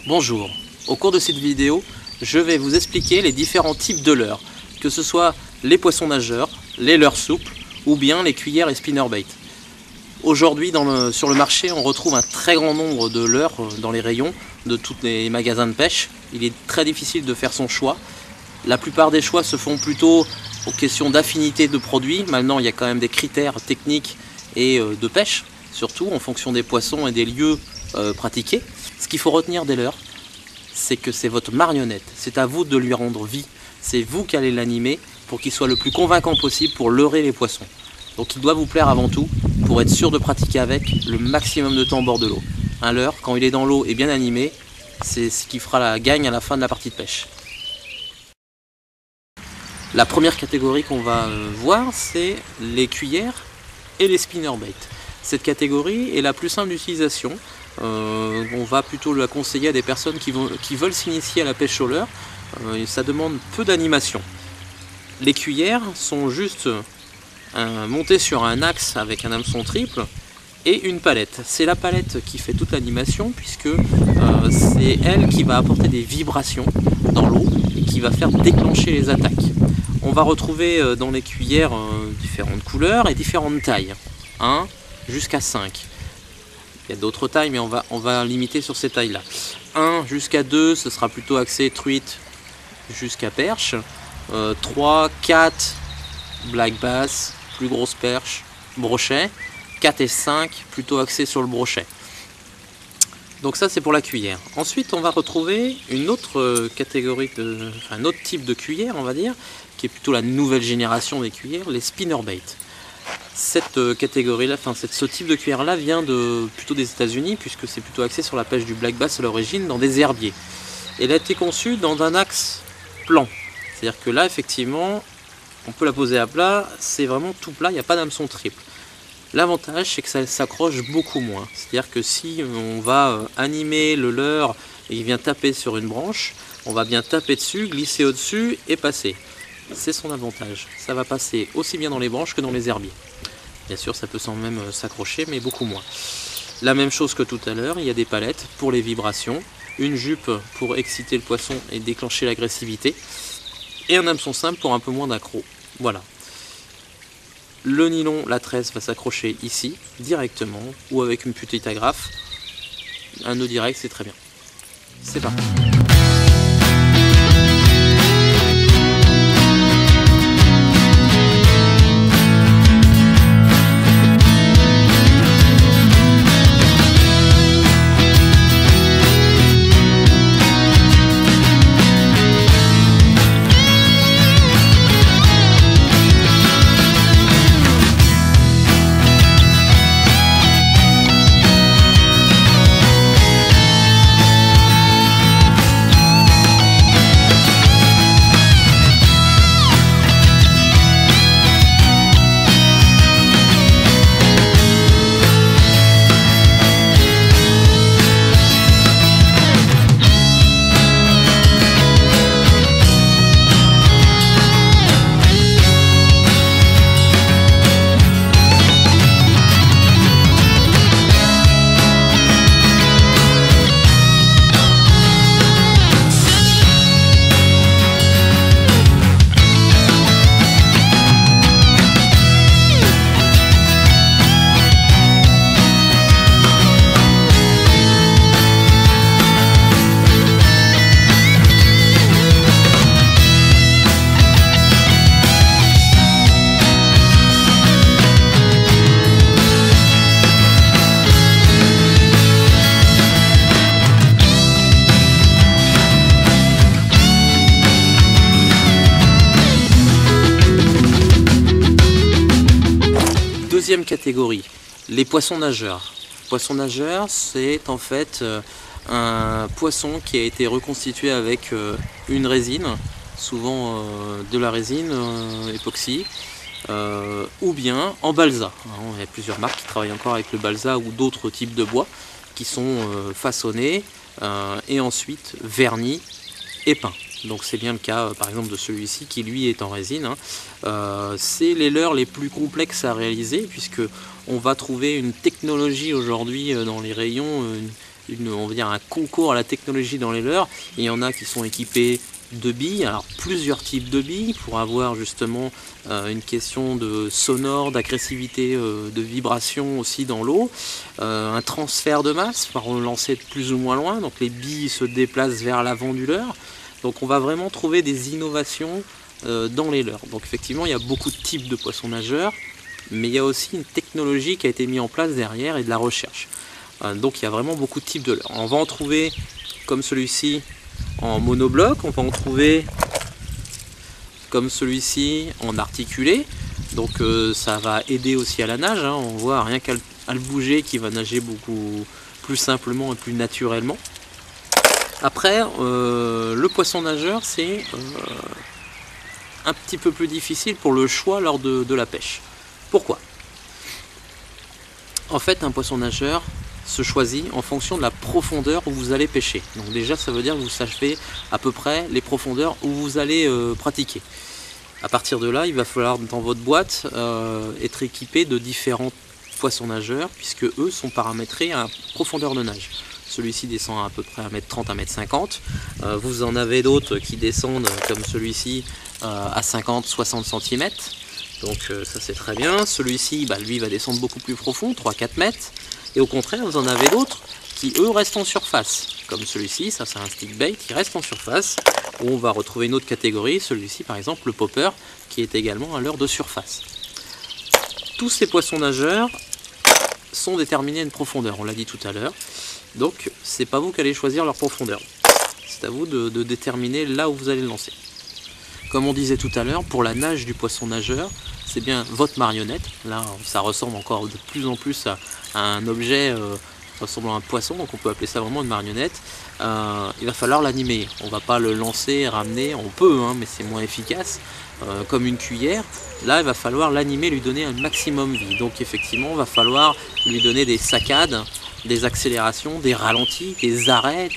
Bonjour, au cours de cette vidéo, je vais vous expliquer les différents types de leurres, que ce soit les poissons nageurs, les leurres souples ou bien les cuillères et spinnerbait. Aujourd'hui sur le marché, on retrouve un très grand nombre de leurres dans les rayons de tous les magasins de pêche. Il est très difficile de faire son choix. La plupart des choix se font plutôt aux questions d'affinité de produits. Maintenant, il y a quand même des critères techniques et de pêche, surtout en fonction des poissons et des lieux pratiqués. Ce qu'il faut retenir des leurres, c'est que c'est votre marionnette. C'est à vous de lui rendre vie. C'est vous qui allez l'animer pour qu'il soit le plus convaincant possible pour leurrer les poissons. Donc il doit vous plaire avant tout pour être sûr de pratiquer avec le maximum de temps au bord de l'eau. Un leurre, quand il est dans l'eau et bien animé, c'est ce qui fera la gagne à la fin de la partie de pêche. La première catégorie qu'on va voir, c'est les cuillères et les spinnerbait. Cette catégorie est la plus simple d'utilisation. On va plutôt la conseiller à des personnes qui veulent s'initier à la pêche au leurre. Ça demande peu d'animation. Les cuillères sont juste montées sur un axe avec un hameçon triple et une palette. C'est la palette qui fait toute l'animation puisque c'est elle qui va apporter des vibrations dans l'eau et qui va faire déclencher les attaques. On va retrouver dans les cuillères différentes couleurs et différentes tailles, 1 jusqu'à 5. Il y a d'autres tailles, mais on va limiter sur ces tailles-là. 1 jusqu'à 2, ce sera plutôt axé truite jusqu'à perche. 3, 4, black bass, plus grosse perche, brochet. 4 et 5, plutôt axé sur le brochet. Donc ça, c'est pour la cuillère. Ensuite, on va retrouver une autre catégorie, un autre type de cuillère, on va dire, qui est plutôt la nouvelle génération des cuillères, les spinnerbait. Cette catégorie-là, ce type de cuillère-là vient plutôt des États-Unis, puisque c'est plutôt axé sur la pêche du black bass à l'origine, dans des herbiers. Elle a été conçue dans un axe plan. C'est-à-dire que là, effectivement, on peut la poser à plat, c'est vraiment tout plat, il n'y a pas d'hameçon triple. L'avantage, c'est que ça s'accroche beaucoup moins. C'est-à-dire que si on va animer le leurre et il vient taper sur une branche, on va bien taper dessus, glisser au-dessus et passer. C'est son avantage. Ça va passer aussi bien dans les branches que dans les herbiers. Bien sûr, ça peut sans même s'accrocher, mais beaucoup moins. La même chose que tout à l'heure, il y a des palettes pour les vibrations, une jupe pour exciter le poisson et déclencher l'agressivité, et un hameçon simple pour un peu moins d'accro. Voilà. Le nylon, la tresse va s'accrocher ici, directement, ou avec une petite agrafe. Un nœud direct, c'est très bien. C'est parti. Deuxième catégorie, les poissons nageurs. Poisson nageur, c'est en fait un poisson qui a été reconstitué avec une résine, souvent de la résine époxy, ou bien en balsa. Il y a plusieurs marques qui travaillent encore avec le balsa ou d'autres types de bois qui sont façonnés et ensuite vernis et peints. Donc c'est bien le cas par exemple de celui-ci qui lui est en résine. C'est les leurres les plus complexes à réaliser puisque on va trouver une technologie aujourd'hui dans les rayons on va dire un concours à la technologie dans les leurres. Il y en a qui sont équipés de billes, alors plusieurs types de billes pour avoir justement une question de sonore, d'agressivité, de vibration aussi dans l'eau, un transfert de masse par lancer de plus ou moins loin, donc les billes se déplacent vers l'avant du leurre. Donc on va vraiment trouver des innovations dans les leurres. Donc effectivement il y a beaucoup de types de poissons nageurs, mais il y a aussi une technologie qui a été mise en place derrière et de la recherche. Donc il y a vraiment beaucoup de types de leurres. On va en trouver comme celui-ci en monobloc, on va en trouver comme celui-ci en articulé, donc ça va aider aussi à la nage, hein. On voit rien qu'à le bouger qui va nager beaucoup plus simplement et plus naturellement. Après le poisson nageur c'est un petit peu plus difficile pour le choix lors de la pêche. Pourquoi? En fait un poisson nageur se choisit en fonction de la profondeur où vous allez pêcher. Donc déjà ça veut dire que vous savez à peu près les profondeurs où vous allez pratiquer. À partir de là, il va falloir dans votre boîte être équipé de différents poissons nageurs, puisque eux sont paramétrés à profondeur de nage. Celui-ci descend à peu près 1m30, 1m50. Vous en avez d'autres qui descendent comme celui-ci à 50-60 cm. Donc ça c'est très bien. Celui-ci, lui va descendre beaucoup plus profond, 3-4 mètres. Et au contraire, vous en avez d'autres qui eux restent en surface, comme celui-ci, ça c'est un stick bait qui reste en surface, où on va retrouver une autre catégorie, celui-ci par exemple le popper, qui est également un leurre de surface. Tous ces poissons nageurs sont déterminés à une profondeur, on l'a dit tout à l'heure, donc c'est pas vous qui allez choisir leur profondeur, c'est à vous de déterminer là où vous allez le lancer. Comme on disait tout à l'heure, pour la nage du poisson nageur, c'est bien votre marionnette. Là, ça ressemble encore de plus en plus à un objet ressemblant à un poisson, donc on peut appeler ça vraiment une marionnette. Il va falloir l'animer. On ne va pas le lancer, ramener, on peut, hein, mais c'est moins efficace. Comme une cuillère, là, il va falloir l'animer, lui donner un maximum de vie. Donc effectivement, il va falloir lui donner des saccades, des accélérations, des ralentis, des arrêts,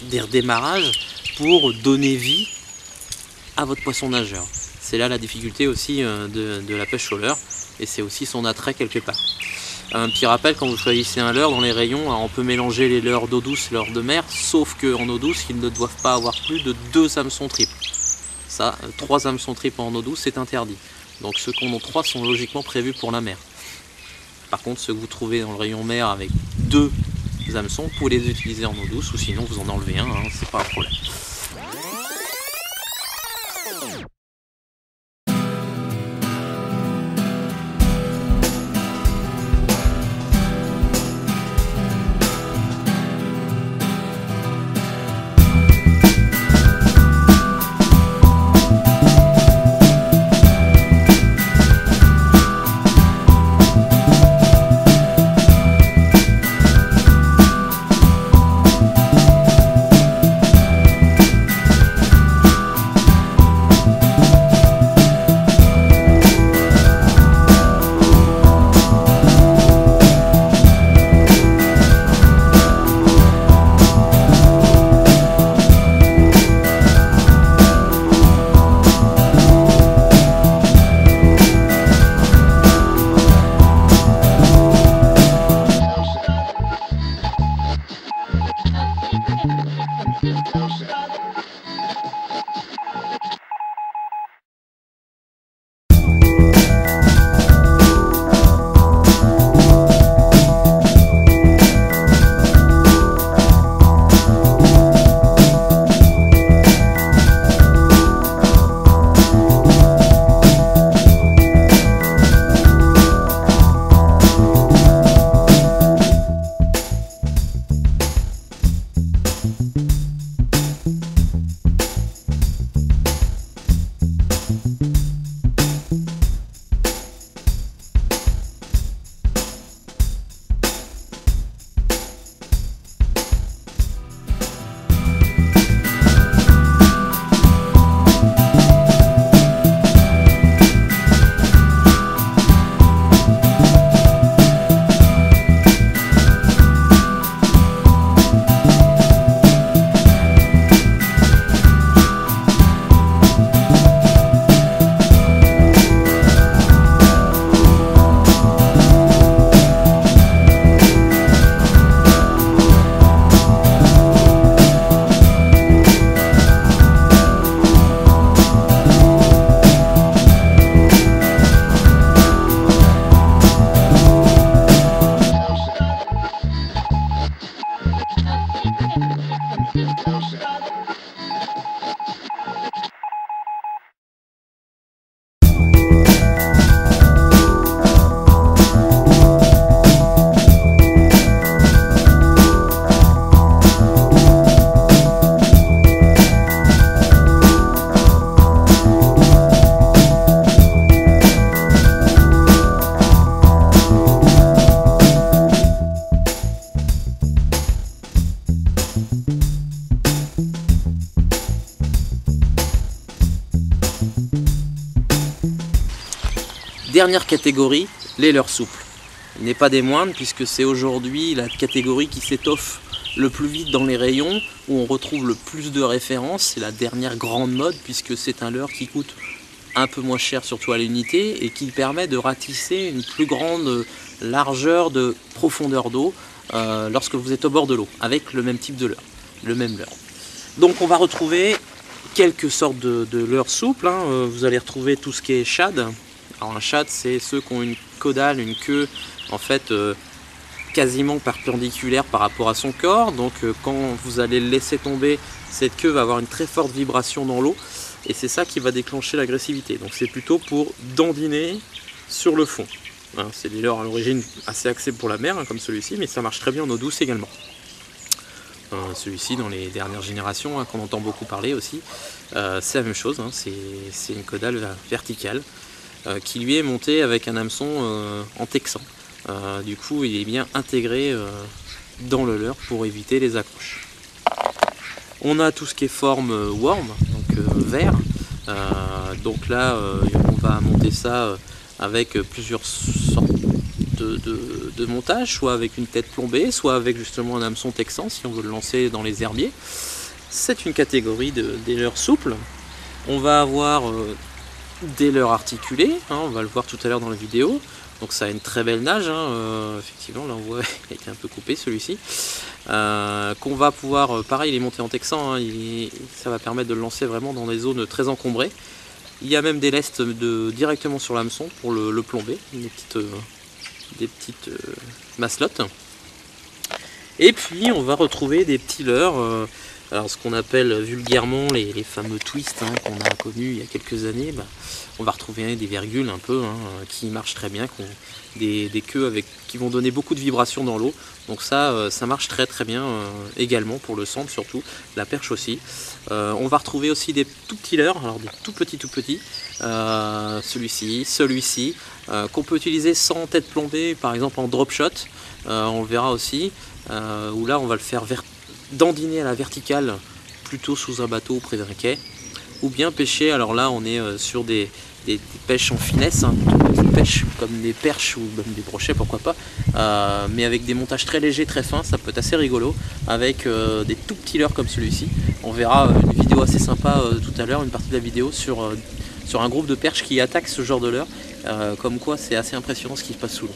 des redémarrages pour donner vie à votre poisson nageur. C'est là la difficulté aussi de la pêche au leurre, et c'est aussi son attrait quelque part. Un petit rappel, quand vous choisissez un leurre dans les rayons, on peut mélanger les leurres d'eau douce et leurres de mer, sauf qu'en eau douce, ils ne doivent pas avoir plus de 2 hameçons triples. Ça, 3 hameçons triples en eau douce, c'est interdit. Donc ceux qui en ont 3 sont logiquement prévus pour la mer. Par contre, ceux que vous trouvez dans le rayon mer avec 2 hameçons, vous pouvez les utiliser en eau douce, ou sinon vous en enlevez un, hein, c'est pas un problème. Dernière catégorie, les leurres souples. N'est pas des moindres puisque c'est aujourd'hui la catégorie qui s'étoffe le plus vite dans les rayons, où on retrouve le plus de références. C'est la dernière grande mode puisque c'est un leurre qui coûte un peu moins cher, surtout à l'unité, et qui permet de ratisser une plus grande largeur de profondeur d'eau lorsque vous êtes au bord de l'eau, avec le même type de leurre, le même leurre. Donc on va retrouver quelques sortes de leurres souples, hein. Vous allez retrouver tout ce qui est shad. Alors un shad, c'est ceux qui ont une caudale, une queue en fait quasiment perpendiculaire par rapport à son corps. Donc quand vous allez le laisser tomber, cette queue va avoir une très forte vibration dans l'eau, et c'est ça qui va déclencher l'agressivité. Donc c'est plutôt pour dandiner sur le fond. Hein, c'est des leurres à l'origine assez axés pour la mer, hein, comme celui-ci, mais ça marche très bien en eau douce également. Celui-ci, dans les dernières générations, hein, qu'on entend beaucoup parler aussi, c'est la même chose, hein, c'est une caudale verticale qui lui est montée avec un hameçon en texan. Du coup, il est bien intégré dans le leurre pour éviter les accroches. On a tout ce qui est forme worm, donc verre. Donc là, on va monter ça avec plusieurs sortes de montage, soit avec une tête plombée, soit avec justement un hameçon texan si on veut le lancer dans les herbiers. C'est une catégorie des leurres souples. On va avoir des leurres articulés, hein, on va le voir tout à l'heure dans la vidéo. Donc ça a une très belle nage, hein, effectivement là on voit il a été un peu coupé celui-ci. Qu'on va pouvoir, pareil il est monté en texan, hein, ça va permettre de le lancer vraiment dans des zones très encombrées. Il y a même des lestes directement sur l'hameçon pour le plomber, des petites maslottes. Et puis on va retrouver des petits leurres, alors ce qu'on appelle vulgairement les fameux twists, hein, qu'on a connus il y a quelques années. On va retrouver des virgules un peu, hein, qui marchent très bien, qui ont des queues qui vont donner beaucoup de vibrations dans l'eau. Donc ça marche très très bien également pour le centre, surtout la perche aussi. On va retrouver aussi des tout petits leurres, alors des tout petits, celui-ci, qu'on peut utiliser sans tête plombée, par exemple en drop shot, on le verra aussi, où là on va le faire dandiner à la verticale, plutôt sous un bateau près d'un quai, ou bien pêcher. Alors là on est sur des pêches en finesse, hein, des pêches comme des perches ou même des brochets, pourquoi pas, mais avec des montages très légers, très fins. Ça peut être assez rigolo avec des tout petits leurres comme celui-ci. On verra une vidéo assez sympa tout à l'heure, une partie de la vidéo sur un groupe de perches qui attaquent ce genre de leurre, comme quoi c'est assez impressionnant ce qui se passe sous l'eau.